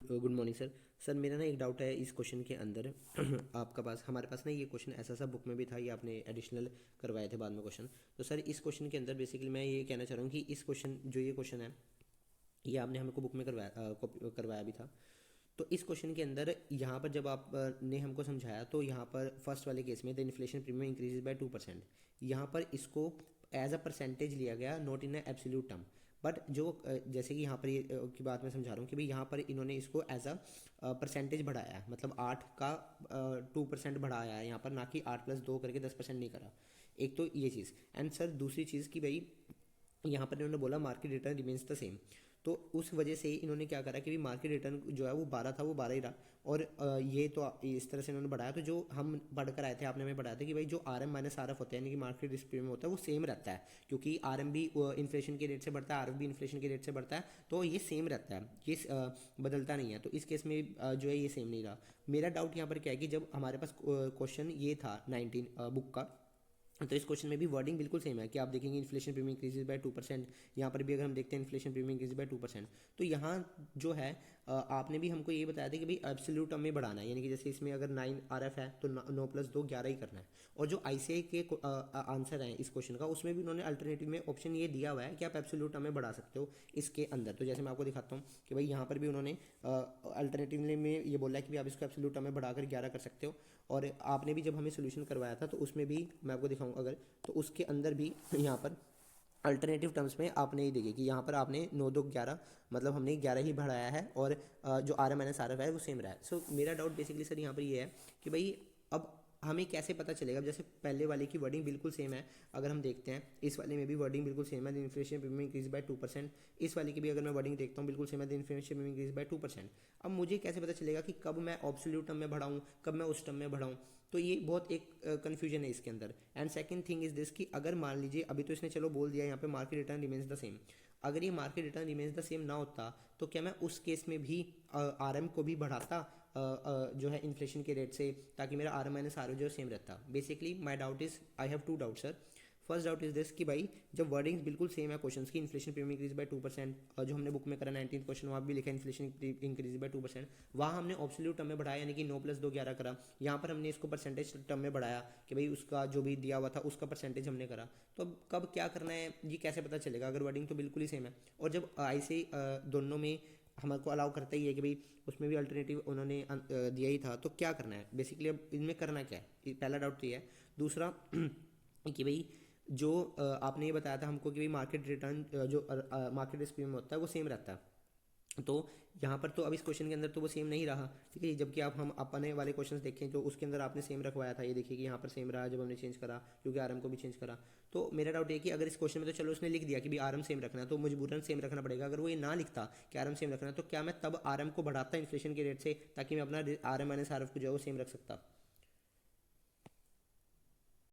Good morning sir. Sir मेरा ना एक डाउट है इस क्वेश्चन के अंदर। आपका पास हमारे पास ना ये क्वेश्चन ऐसा सा बुक में भी था, ये आपने एडिशनल करवाए थे बाद में क्वेश्चन। तो सर इस क्वेश्चन के अंदर बेसिकली मैं ये कहना चाह रहा हूँ कि इस क्वेश्चन जो ये क्वेश्चन है ये आपने हमको बुक में करवाया भी था। तो इस क्वेश्चन के अंदर यहाँ पर जब आप ने हमको समझाया तो यहाँ पर फर्स्ट वाले केस में the inflation premium increases by 2%। यहाँ पर इसको एज अ परसेंटेज लिया गया, not in absolute term. But जो जैसे कि यहाँ पर ये की बात मैं समझा रहा हूँ कि भाई यहाँ पर इन्होंने इसको एज अ परसेंटेज बढ़ाया है, मतलब 8 का 2% बढ़ाया है यहाँ पर, ना कि 8+2 करके 10% नहीं करा। एक तो ये चीज़। एंड सर दूसरी चीज़ कि भाई यहाँ पर इन्होंने बोला market return remains the same. तो उस वजह से इन्होंने क्या करा कि भी मार्केट रिटर्न जो है वो 12 था, वो 12 ही रहा। और ये तो इस तरह से इन्होंने बढ़ाया। तो जो हम पढ़ कर आए थे, आपने हमें पढ़ाया था कि भाई जो R M minus R F होता है, यानी कि मार्केट रिस्क प्रीमियम होता है, वो सेम रहता है। क्योंकि आर एम भी इन्फ्लेशन के रेट से बढ़ता है, आर एफ भी इन्फ्लेशन के रेट से बढ़ता है, तो ये सेम रहता है, ये बदलता नहीं है। तो इस केस में जो है ये सेम नहीं रहा। मेरा डाउट यहाँ पर क्या है कि जब हमारे पास क्वेश्चन ये था 19 बुक का, तो इस क्वेश्चन में भी वर्डिंग बिल्कुल सेम है कि आप देखेंगे इन्फ्लेशन प्रीमियम इंक्रीजेज बाय 2%। यहाँ पर भी अगर हम देखते हैं इन्फ्लेशन प्रीमियम इंक्रीज बाय 2%। तो यहाँ जो है आपने भी हमको ये बताया था कि भाई एब्सोल्यूट टर्म में बढ़ाना है, यानी कि जैसे इसमें अगर 9 आर एफ है तो 9+2 11 ही करना है। और जो ICAI के आंसर है इस क्वेश्चन का, उसमें भी उन्होंने अल्टरनेटिव में ऑप्शन ये दिया हुआ है कि आप एब्सोल्यूट टर्म में बढ़ा सकते हो इसके अंदर। तो जैसे मैं आपको दिखाता हूँ कि भाई यहाँ पर भी उन्होंने अल्टरनेटिव में ये बोला है कि भाई आप इसको एब्सोल्यूट टर्म में बढ़ाकर 11 कर सकते हो। और आपने भी जब हमें सोल्यूशन करवाया था तो उसमें भी मैं आपको दिखाऊँ अगर, तो उसके अंदर भी यहाँ पर अल्टरनेटिव टर्म्स में आपने ही देखिए कि यहाँ पर आपने 9 2 11, मतलब हमने 11 ही बढ़ाया है। और जो R M minus R F है वो सेम रहा है। सो मेरा डाउट बेसिकली सर यहाँ पर ये है कि भाई अब हमें कैसे पता चलेगा। अब जैसे पहले वाले की वर्डिंग बिल्कुल सेम है, अगर हम देखते हैं इस वाले में भी वर्डिंग बिल्कुल सेम है, इन्फ्लेशन प्रीमियम इंक्रीज बाय 2%। इस वाले की भी अगर मैं वर्डिंग देखता हूँ बिल्कुल सेम है, इन्फ्लेशन प्रीमियम इंक्रीज बाय 2%। अब मुझे कैसे पता चलेगा कि कब मैं ऑब्सोल्यूट टर्म में बढ़ाऊँ, कब मैं उस टर्म में बढ़ाऊँ। तो ये बहुत एक कन्फ्यूजन है इसके अंदर। And second thing is this कि अगर मान लीजिए अभी तो इसने चलो बोल दिया यहाँ पे market return remains the same, अगर ये market return remains the same ना होता तो क्या मैं उस केस में भी आरएम को भी बढ़ाता जो है इन्फ्लेशन के रेट से, ताकि मेरा आर एम माइनस आर जो सेम रहता। Basically my doubt is, I have two doubt sir. First doubt is this कि भाई जब वर्डिंग्स बिल्कुल सेम है क्वेश्चन की, इन्फ्लेशन प्रीमियम इंक्रीज बाय 2%, जो हमने बुक में करा 19 क्वेश्चन वहाँ भी लिखा है इन्फ्लेशन इंक्रीज बाय 2%, वहाँ हमने ऑब्सोल्यूट टर्म में बढ़ाया, यानी कि 9+2 11 करा। यहाँ पर हमने इसको परसेंटेज टर्म में बढ़ाया कि भाई उसका जो भी दिया हुआ था उसका परसेंटेज हमने करा। तो अब कब क्या करना है ये कैसे पता चलेगा, अगर वर्डिंग तो बिल्कुल ही सेम है। और जब ऐसे दोनों में हमको अलाउ करता ही है कि भाई उसमें भी अल्टरनेटिव उन्होंने दिया ही था, तो क्या करना है बेसिकली, अब इनमें करना क्या है। पहला डाउट तो ये है। दूसरा कि भाई जो आपने ये बताया था हमको कि भाई मार्केट रिटर्न जो मार्केट रिस्क प्रीमियम होता है वो सेम रहता है। तो यहाँ पर तो अब इस क्वेश्चन के अंदर तो वो सेम नहीं रहा, ठीक है। जबकि आप हम अपने वाले क्वेश्चंस देखें तो उसके अंदर आपने सेम रखवाया था, ये देखिए कि यहाँ पर सेम रहा जब हमने चेंज करा, क्योंकि आरएम को भी चेंज करा। तो मेरा डाउट ये कि अगर इस क्वेश्चन में तो चलो उसने लिख दिया कि भी आरएम सेम रखना है, तो मजबूरन सेम रखना पड़ेगा। अगर वो ये ना लिखता कि आरएम सेम रखना है, तो क्या मैं तब आरएम को बढ़ाता इन्फ्लेशन के रेट से, ताकि मैं अपना आरएम माइनस आरएफ को जो है वो सेम रख सकता।